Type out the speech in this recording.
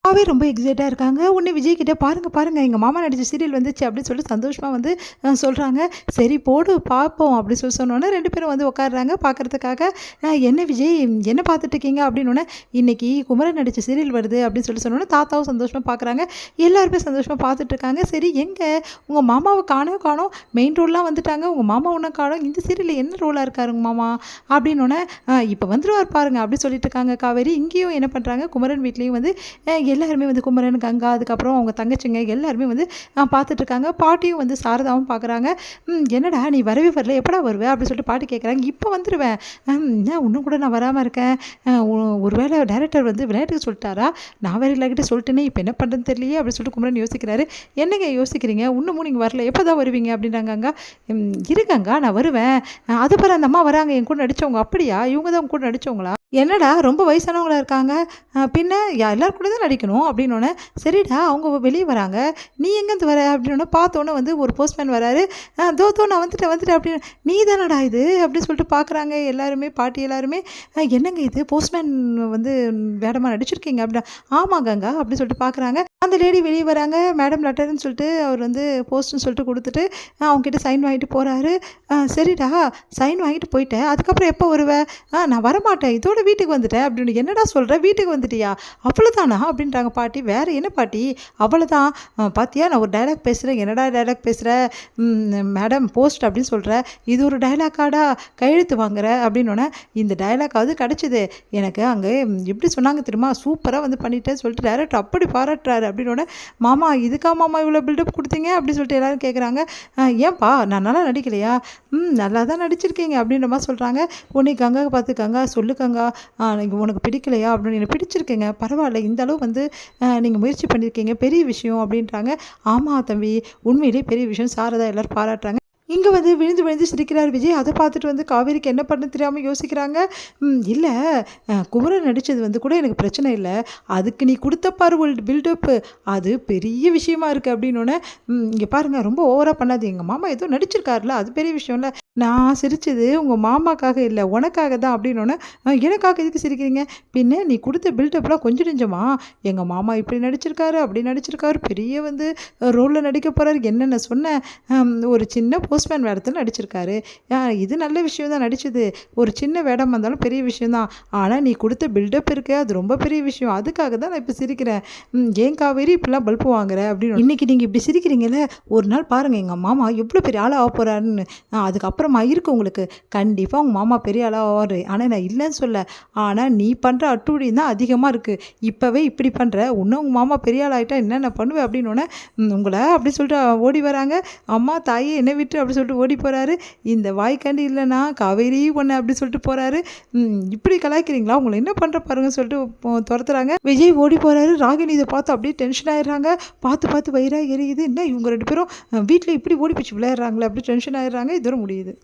அவே ரொம்ப எக்ஸைட்டாக இருக்காங்க. உடனே விஜய் கிட்ட பாருங்க பாருங்க எங்கள் மாமா நடித்த சீரியல் வந்துச்சு அப்படின்னு சொல்லிட்டு சந்தோஷமாக வந்து சொல்கிறாங்க. சரி போடு பார்ப்போம் அப்படின்னு சொல்லி சொன்னோன்னே 2 பேரும் வந்து உட்காடுறாங்க பார்க்குறதுக்காக. என்ன விஜய் என்ன பார்த்துட்ருக்கீங்க அப்படின்னோடனே இன்னைக்கு குமரன் நடித்த சீரியல் வருது அப்படின்னு சொல்லி சொன்னோன்னே தாத்தாவும் சந்தோஷமாக பார்க்குறாங்க. எல்லாருமே சந்தோஷமாக பார்த்துட்ருக்காங்க. சரி எங்கே உங்கள் மாமாவை காணோம் மெயின் ரோல்லாம் வந்துட்டாங்க, உங்கள் மாமா ஒன்றும் காணோம், இந்த சீரியலில் என்ன ரோலாக இருக்காரு உங்கள் மாமா அப்படின்னோடனே இப்போ வந்துருவார் பாருங்க அப்படி சொல்லிட்டு இருக்காங்க காவேரி. இங்கேயும் என்ன பண்ணுறாங்க குமரன் வீட்லேயும் வந்து எல்லாருமே வந்து குமரன், கங்கா, அதுக்கப்புறம் அவங்க தங்கச்சிங்க எல்லாருமே வந்து பார்த்துட்ருக்காங்க. பாட்டியும் வந்து சாரதாவும் பார்க்குறாங்க. என்னடா நீ வரவே வரல, எப்படா வருவேன் அப்படின்னு சொல்லிட்டு பாட்டி கேட்குறாங்க. இப்போ வந்துடுவேன். என்ன இன்னும் கூட நான் வராமல் இருக்கேன். ஒருவேளை டைரக்டர் வந்து விளையாட்டுக்கு சொல்லிட்டாரா, நான் வேறு எல்லாக்கிட்ட சொல்லிட்டேனே, இப்போ என்ன பண்ணுறதுன்னு தெரியலையே அப்படின்னு சொல்லிட்டு குமரன் யோசிக்கிறாரு. என்னங்க யோசிக்கிறீங்க, இன்னமும் நீங்கள் வரல, எப்போ தான் வருவீங்க அப்படின்றாங்க கங்கா. இருங்கங்கா நான் வருவேன், அது பாரு அந்த அம்மா வராங்க என் கூட நடித்தவங்க. அப்படியா, இவங்க தான் உங்க கூட நடித்தவங்களா, என்னடா ரொம்ப வயசானவங்களா இருக்காங்க, பின்ன எல்லாரும் கூட தான் நடிக்கணும் அப்படின்னோடனே சரிடா அவங்க வெளியே வராங்க, நீ எங்கேருந்து வர அப்படின்னோடனே பார்த்தோன்னே வந்து ஒரு போஸ்ட்மேன் வராரு. தோ நான் வந்துட்டேன் அப்படின்னு. நீ தானடா இது அப்படின்னு சொல்லிட்டு பார்க்குறாங்க எல்லாருமே, பாட்டி எல்லாருமே. என்னங்க இது போஸ்ட்மேன் வந்து வேடமாக நடிச்சிருக்கீங்க அப்படின்னா. ஆமாம் கங்கா அப்படின்னு சொல்லிட்டு பார்க்குறாங்க. அந்த லேடி வெளியே வராங்க. மேடம் லெட்டர்னு சொல்லிட்டு அவர் வந்து போஸ்ட்னு சொல்லிட்டு கொடுத்துட்டு அவங்ககிட்ட சைன் வாங்கிட்டு போகிறாரு. சரிடா சைன் வாங்கிட்டு போயிட்டேன், அதுக்கப்புறம் எப்போ வருவேன், நான் வரமாட்டேன், இதோட வீட்டுக்கு வந்துட்டேன் அப்படின்னு. என்னடா சொல்கிற, வீட்டுக்கு வந்துட்டியா, அவ்வளோதானா அப்படின்றாங்க பாட்டி. வேறு என்ன பாட்டி அவ்வளோதான், பாத்தியா நான் ஒரு டைலாக் பேசுகிறேன், என்னடா டைலாக் பேசுகிற, மேடம் போஸ்ட் அப்படின்னு சொல்கிற, இது ஒரு டைலாக்காடா, கையெழுத்து வாங்குற அப்படின்னோடனே இந்த டைலாக்காவது கிடச்சிது எனக்கு. அங்கே எப்படி சொன்னாங்க தெரியுமா, சூப்பராக வந்து பண்ணிட்டேன்னு சொல்லிட்டு டைரக்டர் அப்படி பாராட்டுறாரு அப்படின்னோடனே. மாமா இதுக்கா மாமா இவ்வளோ பில்டப் கொடுத்தீங்க அப்படின்னு சொல்லிட்டு எல்லோரும் கேட்குறாங்க. ஏன்பா நான் நல்லா நடிக்கலையா, நல்லா தான் நடிச்சிருக்கீங்க அப்படின்ற மாதிரி சொல்கிறாங்க. உன்னை கங்காவை பார்த்து கங்கா சொல்லு கங்கா, உனக்கு பிடிக்கலையா அப்படின்னு. எனக்கு பிடிச்சிருக்கேங்க, பரவாயில்ல, இந்த அளவு வந்து நீங்கள் முயற்சி பண்ணியிருக்கீங்க, பெரிய விஷயம் அப்படின்றாங்க. ஆமாம் தம்பி உண்மையிலே பெரிய விஷயம், சாரதா எல்லோரும் பாராட்டுறாங்க. இங்கே வந்து விழுந்து விழுந்து சிரிக்கிறார் விஜய். அதை பார்த்துட்டு வந்து காவேரிக்கு என்ன பண்ண தெரியாமல் யோசிக்கிறாங்க. இல்லை குமரன் நடித்தது வந்து கூட எனக்கு பிரச்சனை இல்லை, அதுக்கு நீ கொடுத்த பாரு ஒரு பில்டப்பு அது பெரிய விஷயமா இருக்குது அப்படின்னோடனே. இங்கே பாருங்கள் ரொம்ப ஓவராக பண்ணாது, எங்கள் மாமா ஏதோ நடிச்சிருக்காருல அது பெரிய விஷயம் இல்லை, நான் சிரித்தது உங்கள் மாமாக்காக இல்லை உனக்காக தான் அப்படின்னோடனே. எனக்காக எதுக்கு சிரிக்கிறீங்க, பின்ன நீ கொடுத்த பில்டப்லாம் கொஞ்சம் நெஞ்சமா, எங்கள் மாமா இப்படி நடிச்சிருக்காரு அப்படி நடிச்சிருக்காரு, பெரிய வந்து ரோலில் நடிக்க போகிறாரு, என்னென்ன சொன்னேன், ஒரு சின்ன போஸ்ட்மேன் வேடத்தில் நடிச்சிருக்காரு, இது நல்ல விஷயம் தான் நடிச்சது, ஒரு சின்ன வேடம் வந்தாலும் பெரிய விஷயந்தான், ஆனால் நீ கொடுத்த பில்டப் இருக்கு அது ரொம்ப பெரிய விஷயம், அதுக்காக தான் நான் இப்போ சிரிக்கிறேன், ஏன் காவேரி இப்படிலாம் பல்ப்பு வாங்குற அப்படின்னு. இன்றைக்கி நீங்கள் இப்படி சிரிக்கிறீங்களே, ஒரு நாள் பாருங்கள் எங்கள் மாமா எவ்வளோ பெரிய ஆளாக ஆக போகிறாருன்னு, அதுக்கப்புறமா இருக்கு உங்களுக்கு, கண்டிப்பாக உங்கள் மாமா பெரிய ஆளாக ஆவார், ஆனால் நான் இல்லைன்னு சொல்ல, ஆனால் நீ பண்ணுற அட்டூழி தான் அதிகமாக இருக்குது, இப்போவே இப்படி பண்ணுற, இன்னும் உங்கள் மாமா பெரிய ஆள் ஆகிட்டா என்னென்ன பண்ணுவேன் அப்படின்னோடனே. உங்களை அப்படி சொல்லிட்டு ஓடி வராங்க. அம்மா தாயே என்னை விட்டு அப்படி சொல்லிட்டு ஓடி போகிறாரு. இந்த வாய்க்காண்டி இல்லைனா காவேரி ஒன்று அப்படி சொல்லிட்டு போகிறாரு. இப்படி கலாய்க்கிறீங்களா, உங்களை என்ன பண்ணுற பாருங்க சொல்லிட்டு துரத்துறாங்க. விஜய் ஓடி போகிறாரு. ராகினி இதை பார்த்து அப்படியே டென்ஷன் ஆயிடுறாங்க. பார்த்து வயிறாக எரியுது, என்ன இவங்க 2 பேரும் வீட்டில் இப்படி ஓடி போச்சு விளையாடுறாங்களே அப்படி டென்ஷன் ஆயிடுறாங்க. இதோட முடியுது.